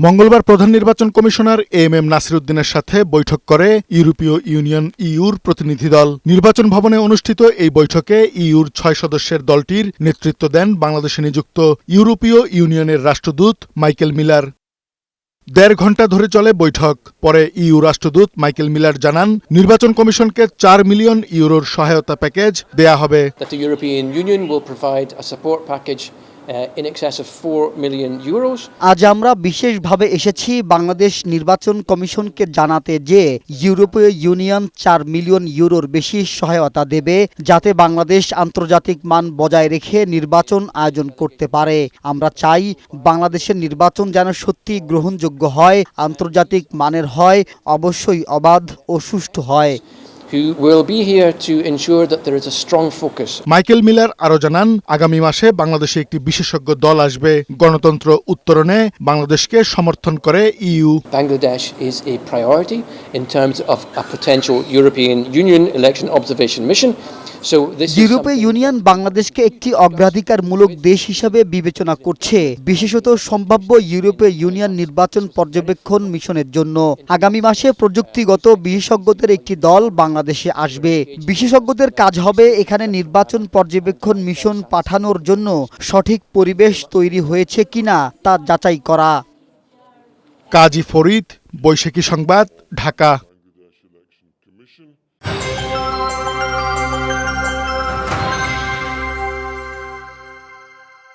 মঙ্গলবার প্রধান নির্বাচন কমিশনার এম নাসির উদ্দিনের সাথে বৈঠক করে ইউরোপীয় ইউনিয়ন ইউর প্রতিনিধি দল। নির্বাচন ভবনে অনুষ্ঠিত এই বৈঠকে ইউর ৬ সদস্যের দলটির নেতৃত্ব দেন বাংলাদেশে নিযুক্ত ইউরোপীয় ইউনিয়নের রাষ্ট্রদূত মাইকেল মিলার। ১.৫ ঘণ্টা ধরে চলে বৈঠক। পরে ইউ রাষ্ট্রদূত মাইকেল মিলার জানান, নির্বাচন কমিশনকে ৪ মিলিয়ন ইউরোর সহায়তা প্যাকেজ দেয়া হবে। আজ আমরা বিশেষভাবে এসেছি বাংলাদেশ নির্বাচন কমিশনকে জানাতে যে ইউরোপীয় ইউনিয়ন ৪ মিলিয়ন ইউরোর বেশি সহায়তা দেবে, যাতে বাংলাদেশ আন্তর্জাতিক মান বজায় রেখে নির্বাচন আয়োজন করতে পারে। আমরা চাই বাংলাদেশের নির্বাচন যেন সত্যি গ্রহণযোগ্য হয়, আন্তর্জাতিক মানের হয়, অবশ্যই অবাধ ও সুষ্ঠু হয়। মাইকেল মিলার আরও জানান, আগামী মাসে বাংলাদেশে একটি বিশেষজ্ঞ দল আসবে। গণতন্ত্র উত্তরণে বাংলাদেশকে সমর্থন করে EU. Bangladesh is a priority in terms of a potential European Union election observation mission. ইউরোপীয় ইউনিয়ন বাংলাদেশকে একটি অগ্রাধিকারমূলক দেশ হিসাবে বিবেচনা করছে, বিশেষত সম্ভাব্য ইউরোপীয় ইউনিয়ন নির্বাচন পর্যবেক্ষণ মিশনের জন্য। আগামী মাসে প্রযুক্তিগত বিশেষজ্ঞদের একটি দল বাংলাদেশে আসবে। বিশেষজ্ঞদের কাজ হবে এখানে নির্বাচন পর্যবেক্ষণ মিশন পাঠানোর জন্য সঠিক পরিবেশ তৈরি হয়েছে কিনা তা যাচাই করা। কাজী ফরিদ, বৈশাখী সংবাদ, ঢাকা।